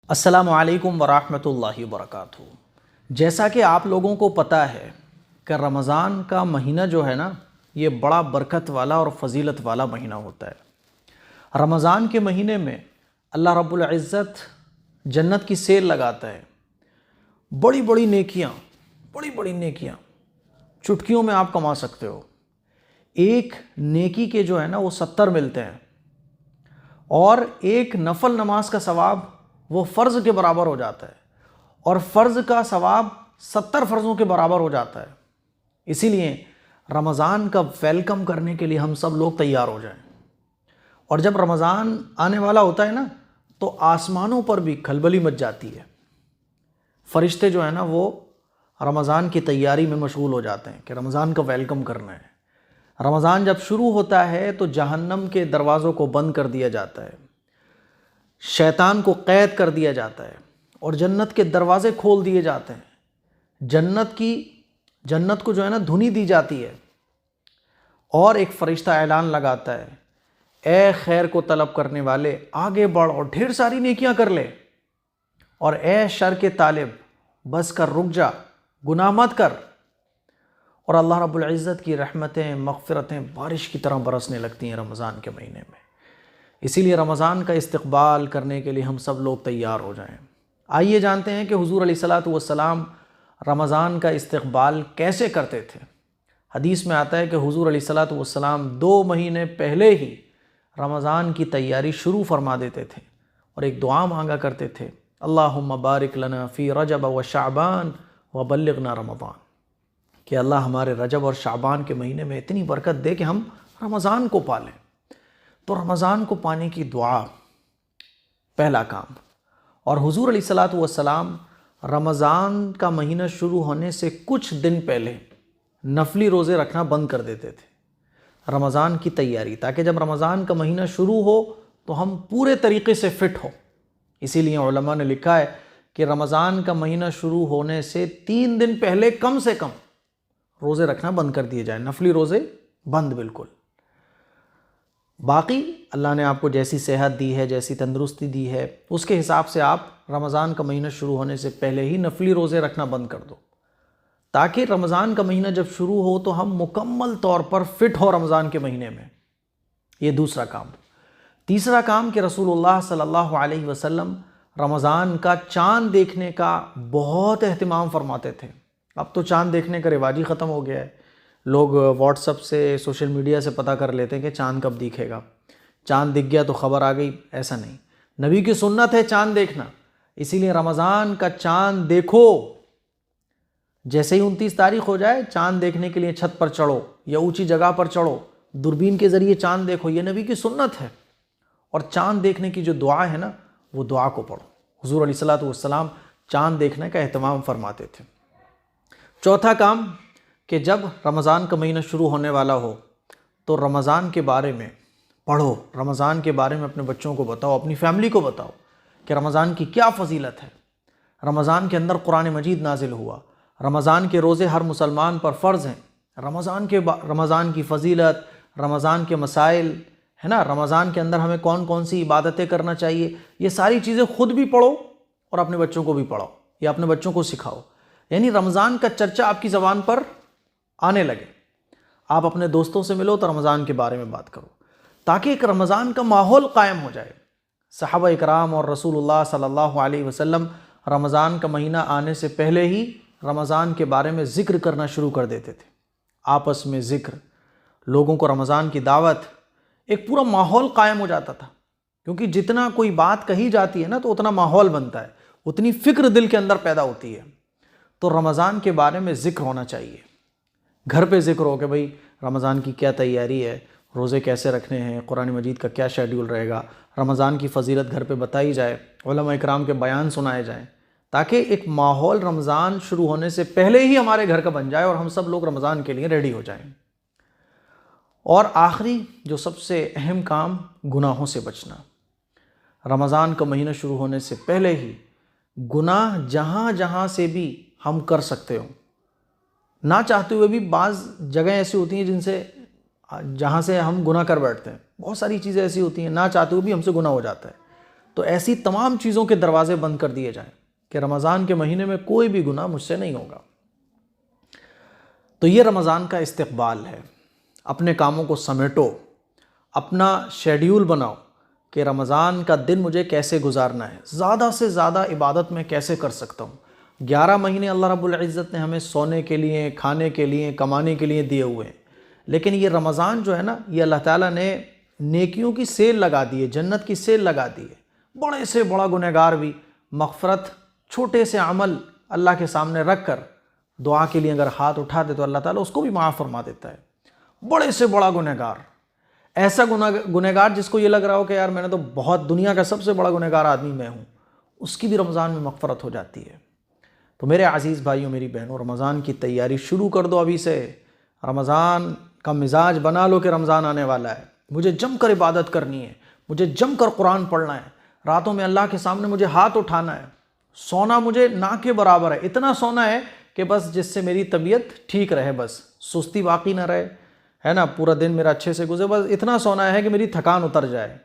السلام علیکم ورحمۃ اللہ وبرکاتہ۔ جیسا کہ آپ لوگوں کو پتہ ہے کہ رمضان کا مہینہ جو ہے نا، یہ بڑا برکت والا اور فضیلت والا مہینہ ہوتا ہے۔ رمضان کے مہینے میں اللہ رب العزت جنت کی سیل لگاتا ہے۔ بڑی بڑی نیکیاں چٹکیوں میں آپ کما سکتے ہو۔ ایک نیکی کے جو ہے نا وہ 70 ملتے ہیں، اور ایک نفل نماز کا ثواب وہ فرض کے برابر ہو جاتا ہے، اور فرض کا ثواب 70 فرضوں کے برابر ہو جاتا ہے۔ اسی لیے رمضان کا ویلکم کرنے کے لیے ہم سب لوگ تیار ہو جائیں۔ اور جب رمضان آنے والا ہوتا ہے نا، تو آسمانوں پر بھی کھلبلی مچ جاتی ہے۔ فرشتے جو ہیں نا وہ رمضان کی تیاری میں مشغول ہو جاتے ہیں کہ رمضان کا ویلکم کرنا ہے۔ رمضان جب شروع ہوتا ہے تو جہنم کے دروازوں کو بند کر دیا جاتا ہے، شیطان کو قید کر دیا جاتا ہے، اور جنت کے دروازے کھول دیے جاتے ہیں۔ جنت کو جو ہے نا دھنی دی جاتی ہے، اور ایک فرشتہ اعلان لگاتا ہے، اے خیر کو طلب کرنے والے آگے بڑھ اور ڈھیر ساری نیکیاں کر لے، اور اے شر کے طالب بس کر، رک جا، گناہ مت کر۔ اور اللہ رب العزت کی رحمتیں، مغفرتیں بارش کی طرح برسنے لگتی ہیں رمضان کے مہینے میں۔ اسی لیے رمضان کا استقبال کرنے کے لیے ہم سب لوگ تیار ہو جائیں۔ آئیے جانتے ہیں کہ حضور علیہ الصلاۃ والسلام رمضان کا استقبال کیسے کرتے تھے۔ حدیث میں آتا ہے کہ حضور علیہ الصلاۃ والسلام 2 مہینے پہلے ہی رمضان کی تیاری شروع فرما دیتے تھے، اور ایک دعا مانگا کرتے تھے، اللہم بارک لنا فی رجب و شعبان وبلغنا رمضان، کہ اللہ ہمارے رجب اور شعبان کے مہینے میں اتنی برکت دے کہ ہم رمضان کو پالیں۔ تو رمضان کو پانے کی دعا پہلا کام۔ اور حضور علیہ الصلاۃ والسلام رمضان کا مہینہ شروع ہونے سے کچھ دن پہلے نفلی روزے رکھنا بند کر دیتے تھے، رمضان کی تیاری، تاکہ جب رمضان کا مہینہ شروع ہو تو ہم پورے طریقے سے فٹ ہوں۔ اسی لیے علماء نے لکھا ہے کہ رمضان کا مہینہ شروع ہونے سے 3 دن پہلے کم سے کم روزے رکھنا بند کر دیے جائیں، نفلی روزے بند بالکل۔ باقی اللہ نے آپ کو جیسی صحت دی ہے، جیسی تندرستی دی ہے، اس کے حساب سے آپ رمضان کا مہینہ شروع ہونے سے پہلے ہی نفلی روزے رکھنا بند کر دو، تاکہ رمضان کا مہینہ جب شروع ہو تو ہم مکمل طور پر فٹ ہو رمضان کے مہینے میں۔ یہ دوسرا کام۔ تیسرا کام کہ رسول اللہ صلی اللہ علیہ وسلم رمضان کا چاند دیکھنے کا بہت اہتمام فرماتے تھے۔ اب تو چاند دیکھنے کا رواج ہی ختم ہو گیا ہے۔ لوگ واٹس ایپ سے، سوشل میڈیا سے پتہ کر لیتے ہیں کہ چاند کب دکھے گا، چاند دکھ گیا تو خبر آ گئی۔ ایسا نہیں، نبی کی سنت ہے چاند دیکھنا۔ اسی لیے رمضان کا چاند دیکھو، جیسے ہی 29 تاریخ ہو جائے چاند دیکھنے کے لیے چھت پر چڑھو یا اونچی جگہ پر چڑھو، دوربین کے ذریعے چاند دیکھو، یہ نبی کی سنت ہے۔ اور چاند دیکھنے کی جو دعا ہے نا، وہ دعا کو پڑھو۔ حضور علیہ الصلاۃ والسلام چاند دیکھنے کا اہتمام فرماتے تھے۔ چوتھا کام کہ جب رمضان کا مہینہ شروع ہونے والا ہو تو رمضان کے بارے میں پڑھو، رمضان کے بارے میں اپنے بچوں کو بتاؤ، اپنی فیملی کو بتاؤ کہ رمضان کی کیا فضیلت ہے۔ رمضان کے اندر قرآن مجید نازل ہوا، رمضان کے روزے ہر مسلمان پر فرض ہیں، رمضان کی فضیلت، رمضان کے مسائل ہے نا، رمضان کے اندر ہمیں کون کون سی عبادتیں کرنا چاہیے، یہ ساری چیزیں خود بھی پڑھو اور اپنے بچوں کو بھی پڑھاؤ یا اپنے بچوں کو سکھاؤ۔ یعنی رمضان کا چرچا آپ کی زبان پر آنے لگے۔ آپ اپنے دوستوں سے ملو تو رمضان کے بارے میں بات کرو، تاکہ ایک رمضان کا ماحول قائم ہو جائے۔ صحابہ اکرام اور رسول اللہ صلی اللہ علیہ وسلم رمضان کا مہینہ آنے سے پہلے ہی رمضان کے بارے میں ذکر کرنا شروع کر دیتے تھے، آپس میں ذکر، لوگوں کو رمضان کی دعوت، ایک پورا ماحول قائم ہو جاتا تھا۔ کیونکہ جتنا کوئی بات کہی جاتی ہے نا تو اتنا ماحول بنتا ہے، اتنی فکر دل کے اندر پیدا ہوتی ہے۔ تو رمضان کے بارے میں ذکر ہونا چاہیے، گھر پہ ذکر ہو کہ بھئی رمضان کی کیا تیاری ہے، روزے کیسے رکھنے ہیں، قرآن مجید کا کیا شیڈیول رہے گا، رمضان کی فضیلت گھر پہ بتائی جائے، علماء اکرام کے بیان سنائے جائیں، تاکہ ایک ماحول رمضان شروع ہونے سے پہلے ہی ہمارے گھر کا بن جائے اور ہم سب لوگ رمضان کے لیے ریڈی ہو جائیں۔ اور آخری جو سب سے اہم کام، گناہوں سے بچنا۔ رمضان کا مہینہ شروع ہونے سے پہلے ہی گناہ جہاں جہاں سے بھی ہم کر سکتے ہوں، نہ چاہتے ہوئے بھی بعض جگہیں ایسی ہوتی ہیں جہاں سے ہم گناہ کر بیٹھتے ہیں، بہت ساری چیزیں ایسی ہوتی ہیں نہ چاہتے ہوئے بھی ہم سے گناہ ہو جاتا ہے۔ تو ایسی تمام چیزوں کے دروازے بند کر دیے جائیں کہ رمضان کے مہینے میں کوئی بھی گناہ مجھ سے نہیں ہوگا۔ تو یہ رمضان کا استقبال ہے۔ اپنے کاموں کو سمیٹو، اپنا شیڈیول بناؤ کہ رمضان کا دن مجھے کیسے گزارنا ہے، زیادہ سے زیادہ عبادت میں کیسے کر سکتا ہوں۔ 11 مہینے اللہ رب العزت نے ہمیں سونے کے لیے، کھانے کے لیے، کمانے کے لیے دیے ہوئے ہیں، لیکن یہ رمضان جو ہے نا، یہ اللہ تعالیٰ نے نیکیوں کی سیل لگا دی ہے، جنت کی سیل لگا دی ہے۔ بڑے سے بڑا گنہگار بھی مغفرت، چھوٹے سے عمل اللہ کے سامنے رکھ کر دعا کے لیے اگر ہاتھ اٹھا دے تو اللہ تعالیٰ اس کو بھی معاف فرما دیتا ہے۔ بڑے سے بڑا گنہگار، ایسا گنہگار جس کو یہ لگ رہا ہو کہ یار میں نے تو بہت دنیا کا سب سے بڑا گنہگار آدمی میں ہوں، اس کی بھی رمضان میں مغفرت ہو جاتی ہے۔ تو میرے عزیز بھائیوں، میری بہنوں، رمضان کی تیاری شروع کر دو ابھی سے۔ رمضان کا مزاج بنا لو کہ رمضان آنے والا ہے، مجھے جم کر عبادت کرنی ہے، مجھے جم کر قرآن پڑھنا ہے، راتوں میں اللہ کے سامنے مجھے ہاتھ اٹھانا ہے، سونا مجھے نہ کے برابر ہے، اتنا سونا ہے کہ بس جس سے میری طبیعت ٹھیک رہے، بس سستی باقی نہ رہے، ہے نا، پورا دن میرا اچھے سے گزرے، بس اتنا سونا ہے کہ میری تھکان اتر جائے۔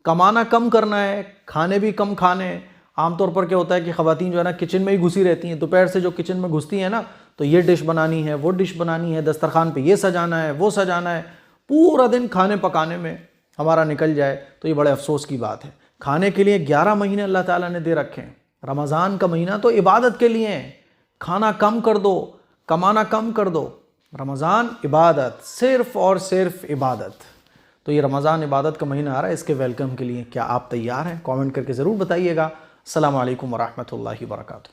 کمانا کم کرنا ہے، کھانے بھی کم کھانے۔ عام طور پر کیا ہوتا ہے کہ خواتین جو ہے نا کچن میں ہی گھسی رہتی ہیں، دوپہر سے جو کچن میں گھستی ہیں نا، تو یہ ڈش بنانی ہے، وہ ڈش بنانی ہے، دسترخوان پہ یہ سجانا ہے، وہ سجانا ہے، پورا دن کھانے پکانے میں ہمارا نکل جائے تو یہ بڑے افسوس کی بات ہے۔ کھانے کے لیے 11 مہینے اللہ تعالیٰ نے دے رکھے ہیں، رمضان کا مہینہ تو عبادت کے لیے ہے۔ کھانا کم کر دو، کمانا کم کر دو، رمضان عبادت، صرف اور صرف عبادت۔ تو یہ رمضان عبادت کا مہینہ آ رہا ہے، اس کے ویلکم کے لیے کیا آپ تیار ہیں؟ کامنٹ کر کے ضرور بتائیے گا۔ السلام علیکم ورحمۃ اللہ وبرکاتہ۔